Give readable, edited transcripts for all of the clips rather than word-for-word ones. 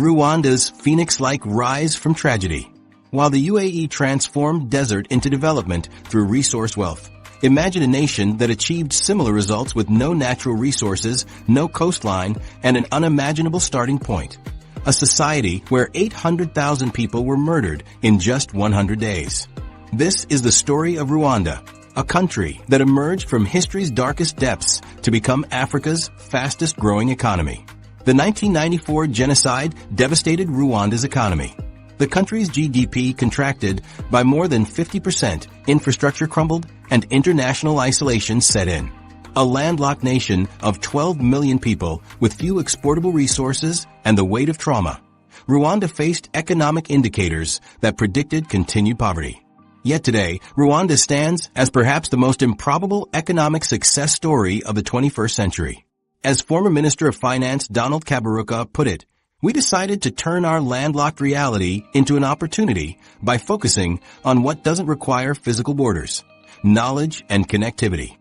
Rwanda's phoenix-like rise from tragedy. While the UAE transformed desert into development through resource wealth, imagine a nation that achieved similar results with no natural resources, no coastline, and an unimaginable starting point. A society where 800,000 people were murdered in just 100 days. This is the story of Rwanda, a country that emerged from history's darkest depths to become Africa's fastest-growing economy. The 1994 genocide devastated Rwanda's economy. The country's GDP contracted by more than 50%, infrastructure crumbled, and international isolation set in. A landlocked nation of 12 million people with few exportable resources and the weight of trauma. Rwanda faced economic indicators that predicted continued poverty. Yet today, Rwanda stands as perhaps the most improbable economic success story of the 21st century. As former Minister of Finance Donald Kaberuka put it, we decided to turn our landlocked reality into an opportunity by focusing on what doesn't require physical borders, knowledge and connectivity.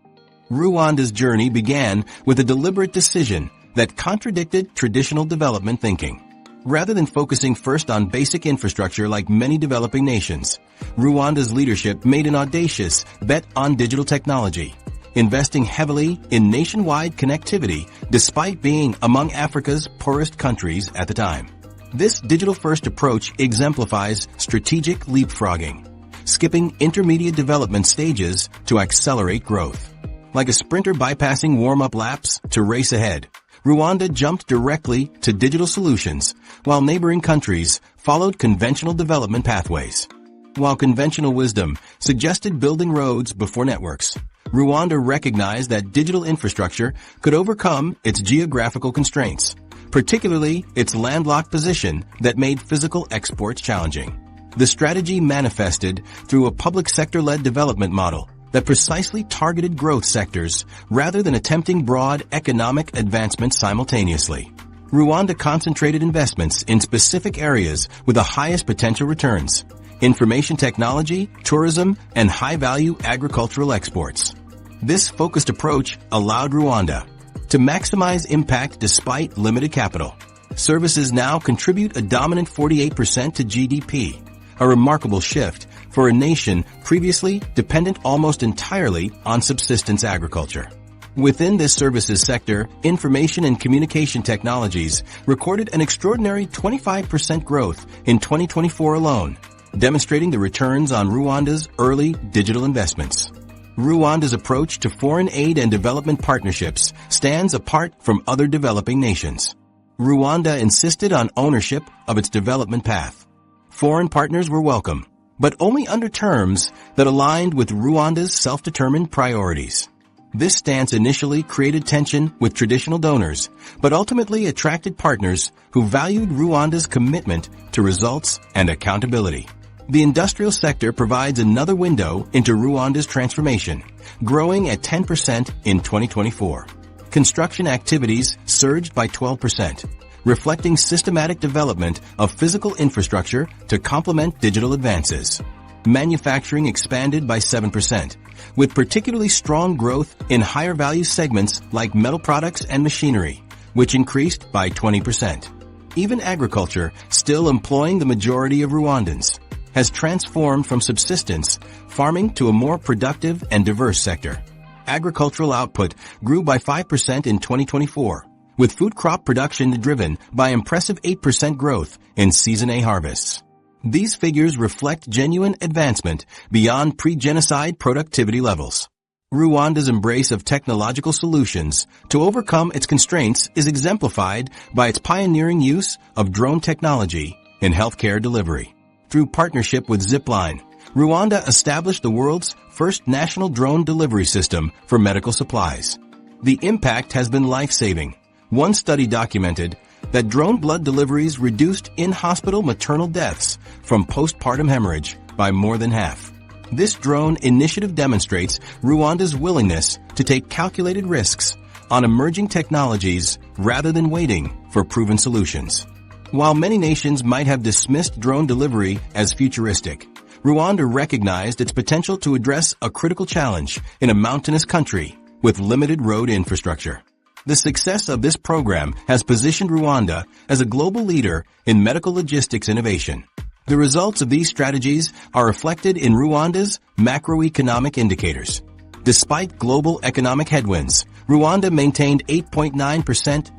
Rwanda's journey began with a deliberate decision that contradicted traditional development thinking. Rather than focusing first on basic infrastructure like many developing nations, Rwanda's leadership made an audacious bet on digital technology, investing heavily in nationwide connectivity despite being among Africa's poorest countries at the time. This digital-first approach exemplifies strategic leapfrogging, skipping intermediate development stages to accelerate growth. Like a sprinter bypassing warm-up laps to race ahead, Rwanda jumped directly to digital solutions, while neighboring countries followed conventional development pathways. While conventional wisdom suggested building roads before networks, Rwanda recognized that digital infrastructure could overcome its geographical constraints, particularly its landlocked position that made physical exports challenging. The strategy manifested through a public sector-led development model that precisely targeted growth sectors rather than attempting broad economic advancement simultaneously. Rwanda concentrated investments in specific areas with the highest potential returns: information technology, tourism, and high-value agricultural exports. This focused approach allowed Rwanda to maximize impact despite limited capital. Services now contribute a dominant 48% to GDP, a remarkable shift for a nation previously dependent almost entirely on subsistence agriculture. Within this services sector, information and communication technologies recorded an extraordinary 25% growth in 2024 alone, demonstrating the returns on Rwanda's early digital investments. Rwanda's approach to foreign aid and development partnerships stands apart from other developing nations. Rwanda insisted on ownership of its development path. Foreign partners were welcome, but only under terms that aligned with Rwanda's self-determined priorities. This stance initially created tension with traditional donors, but ultimately attracted partners who valued Rwanda's commitment to results and accountability. The industrial sector provides another window into Rwanda's transformation, growing at 10% in 2024. Construction activities surged by 12%, reflecting systematic development of physical infrastructure to complement digital advances. Manufacturing expanded by 7%, with particularly strong growth in higher value segments like metal products and machinery, which increased by 20%. Even agriculture, still employing the majority of Rwandans, has transformed from subsistence farming to a more productive and diverse sector. Agricultural output grew by 5% in 2024, with food crop production driven by impressive 8% growth in Season A harvests. These figures reflect genuine advancement beyond pre-genocide productivity levels. Rwanda's embrace of technological solutions to overcome its constraints is exemplified by its pioneering use of drone technology in healthcare delivery. Through partnership with Zipline, Rwanda established the world's first national drone delivery system for medical supplies. The impact has been life-saving. One study documented that drone blood deliveries reduced in-hospital maternal deaths from postpartum hemorrhage by more than half. This drone initiative demonstrates Rwanda's willingness to take calculated risks on emerging technologies rather than waiting for proven solutions. While many nations might have dismissed drone delivery as futuristic, Rwanda recognized its potential to address a critical challenge in a mountainous country with limited road infrastructure. The success of this program has positioned Rwanda as a global leader in medical logistics innovation. The results of these strategies are reflected in Rwanda's macroeconomic indicators. Despite global economic headwinds, Rwanda maintained 8.9%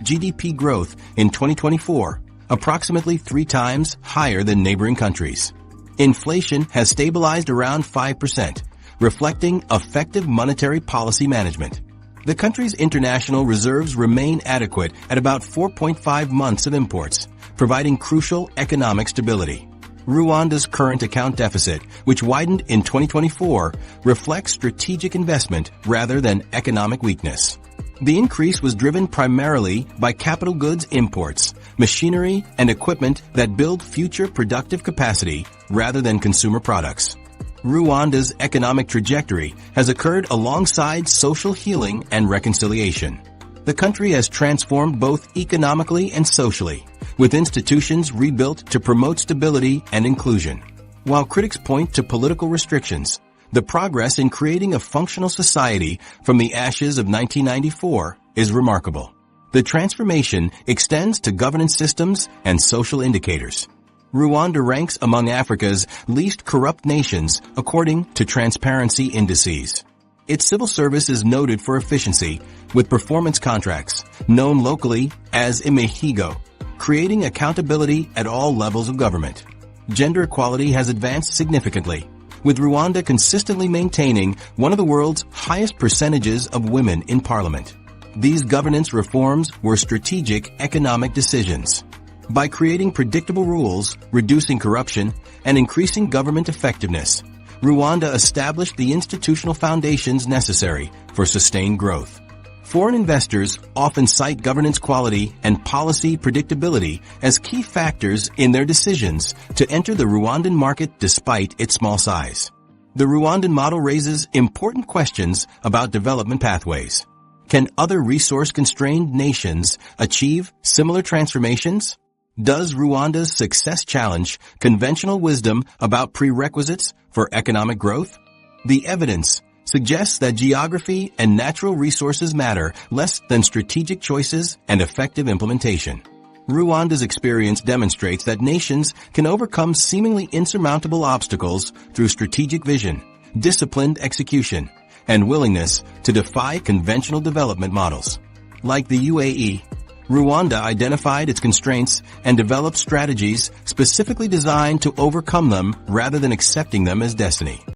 GDP growth in 2024, approximately 3 times higher than neighboring countries. Inflation has stabilized around 5%, reflecting effective monetary policy management. The country's international reserves remain adequate at about 4.5 months of imports, providing crucial economic stability. Rwanda's current account deficit, which widened in 2024, reflects strategic investment rather than economic weakness. The increase was driven primarily by capital goods imports, machinery, and equipment that build future productive capacity rather than consumer products. Rwanda's economic trajectory has occurred alongside social healing and reconciliation. The country has transformed both economically and socially, with institutions rebuilt to promote stability and inclusion. While critics point to political restrictions, the progress in creating a functional society from the ashes of 1994 is remarkable. The transformation extends to governance systems and social indicators. Rwanda ranks among Africa's least corrupt nations according to transparency indices. Its civil service is noted for efficiency, with performance contracts, known locally as imihigo, creating accountability at all levels of government. Gender equality has advanced significantly, with Rwanda consistently maintaining one of the world's highest percentages of women in parliament. These governance reforms were strategic economic decisions. By creating predictable rules, reducing corruption, and increasing government effectiveness, Rwanda established the institutional foundations necessary for sustained growth. Foreign investors often cite governance quality and policy predictability as key factors in their decisions to enter the Rwandan market despite its small size. The Rwandan model raises important questions about development pathways. Can other resource-constrained nations achieve similar transformations? Does Rwanda's success challenge conventional wisdom about prerequisites for economic growth? The evidence suggests that geography and natural resources matter less than strategic choices and effective implementation. Rwanda's experience demonstrates that nations can overcome seemingly insurmountable obstacles through strategic vision, disciplined execution, and willingness to defy conventional development models. Like the UAE, Rwanda identified its constraints and developed strategies specifically designed to overcome them rather than accepting them as destiny.